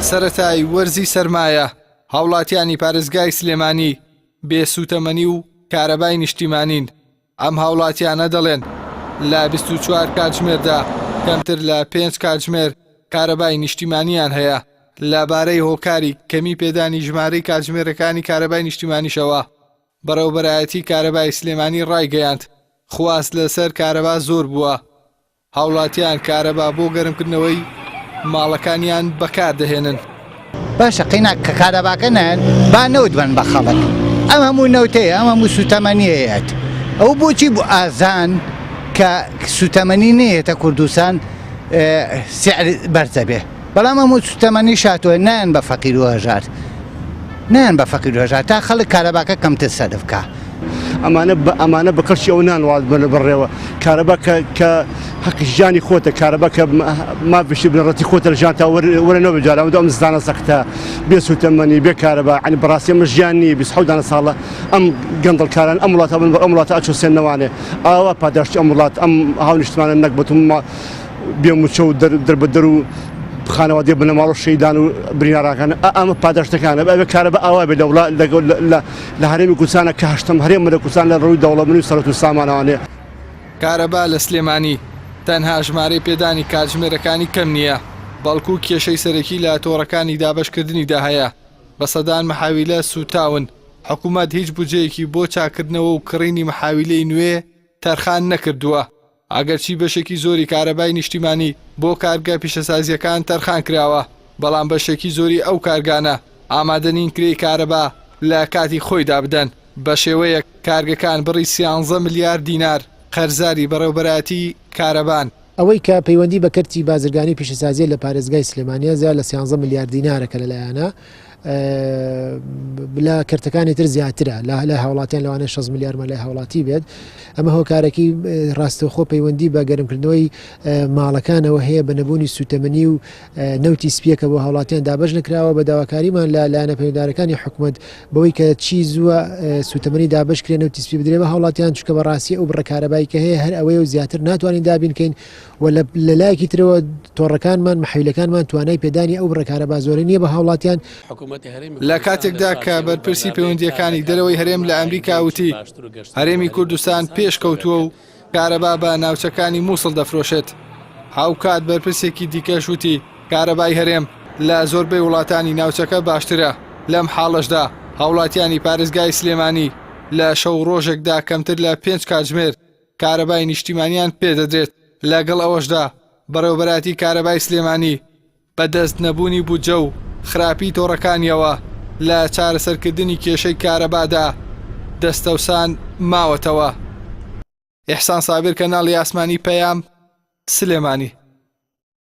سەرەتای وەرزی سەرمایە هاوڵاتیانی پارێزگای سلێمانی بێسوتەمەنی و کارەبای نیشتیمانین. ئەم هاوڵاتیانە دەڵێن لە 24 کاتژمێردا کەمتر لە 5 کاتژمێر کارەبای نیشتیمانیان هەیە. لەبارەی هۆکاری کەمی پێدانی ژمارەی کاتژمێرەکانی کارەبای نیشتیمانیشەوە بەڕێوەبەرایەتی کارەبای سلێمانی ڕایگەیاند خواست لەسەر کارەبا زۆر بووە. هاوڵاتیان کارەبا بۆ گەرمکردنەوەی ماڵەکانیان بەکاردەهێنن. باشە قیناک کە کارەباکە نان با نەوت بن بە خەڵک. ئەم هەموو نەوتەیە ئەم هەموو سوتەمەنیەیەت. ئەو بۆچی بوو ئازان کە سوتەمەنی نەیەتە کوردستان سعر بەرزە بێ. بەڵام هەموو سوتەمەنی شاتووە نان بە فەقیر و هەژار. نان بە فەقیر و هەژار تا خەڵک کارەباکە کەمتر سەرف بکە. ئەمانە بەکەشی ئەو نانواز بنە بڕێوە کارەبا کە حەقی ژیانی خۆتە کارەبا کە مافشی بنەڕەتی خۆتە لە ژیان تا وەرەنەوە بجارە ئەم زانە سەختە بێ سوتەمەنی بێ کارەبا عنی بەڕاستی ئەمە ژیانی 27 ساڵە ئەم گەندەڵکاران ئەم وڵاتە بن ئەم وڵاتە ئەچۆسێنەوانێ ئاوا پاداشتی ئەم وڵات ئەم هاو نیشتمانە نەک بەتون بێموچە و دەربەدەر و خانەوادێ بنە ماڵ و شەیدان و بریناڕاکان ئەمە پاداشتەکانە بەبێ کارەبا ئاوا بێ لە هەرێمی کوردستانە کە هەشتم هەرێم لە کوردستان لە ڕووی دەوڵەمەندی و سەرەت و سامانەوانێ. کارەبا لە سلێمانی تەنها ژمارەی پێدانی کاتژمێرەکانی کەم نییە بەڵکو کێشەی سەرەکی لە تۆڕەکانی دابەشکردنیدا هەیە. بە سەدان مەحاویلە سوتاون حکوومەت هیچ بودجەیەکی بۆ چاکردنەوە و کڕینی مەحاویلەی نوێ تەرخان نەکردووە. ئەگەرچی بەشێکی زۆری کارەبای نیشتیمانی بۆ کارگە پیشەسازیەکان تەرخان کراوە بەڵام بەشێکی زۆری ئەو کارگانە ئامادەنین کرێی کارەبا لە کاتی خۆیدا بدەن بە شێوەیە کارگەکان بڕی 13 ملیار دینار قەرزاری بەڕێوەبەرایەتی کارەبان. ئەوەی کە پەیوەندی بە کەرتی بازرگانی پیشەسازی لە پارێزگای سلێمانیە زیاد لە 13 ملیار دینارەکە لەلایەنە لە کەرتەکانی تر زیاترە لە هاوڵاتیان لەوانە 6 ملیارمە لای هاوڵاتی بێت. ئەمە هۆکارێکی ڕاستەوخۆ پەیوەندی بە گەرمکردنەوەی ماڵەکانەوە هەیە بە نەبوونی سوتەمەنی و نەوتی سپیەکە بۆ هاوڵاتیان دابەش نکراوە بە داواکاریمان لە لایەنە پەیوەنددارەکانی حکوومەت بەوەی کە چی زووە سوتەمەنی دابش کرێن نەوتی سپی بدرێ بە هاوڵاتیان چکە بەڕاستی ئەو بڕەکارەبایی کە هەیە هەر ئەوەیە و زیاتر ناتوانین دابینکەین و لە لایەکی ترەوە تۆڕەکانمان مەحەویلەکانمان توانای پێدانی ئەو بڕەکارەبا زۆرە نییە بە هاوڵاتیان. لە کاتێکدا کە بەرپرسی پەیوەندیەکانی دەرەوەی هەرێم لە ئەمریکا وتی هەرێمی کوردستان پێشکەوتووە و کارەبا بە ناوچەکانی مووسڵ دەفرۆشێت. هاوکات بەرپرسێکی دیکەش وتی کارەبای هەرێم لە زۆربەی وڵاتانی ناوچەکە باشترە. لەم حاڵەشدا هاوڵاتیانی پارێزگای سلێمانی لە شەو ڕۆژێکدا کەمتر لە 5 کاتژمێر کارەبای نیشتیمانیان پێدەدرێت. لەگەڵ ئەوەشدا بەڕێوەبەرایەتی کارەبای سلێمانی بەدەست نەبوونی بودجە و خراپی تۆڕەکانیەوە لە چارەسەرکردنی کێشەی کارەبادا دەستەوسان ماوەتەوە. ئیحسان سابر کەناڵی ئاسمانی پەیام سلێمانی.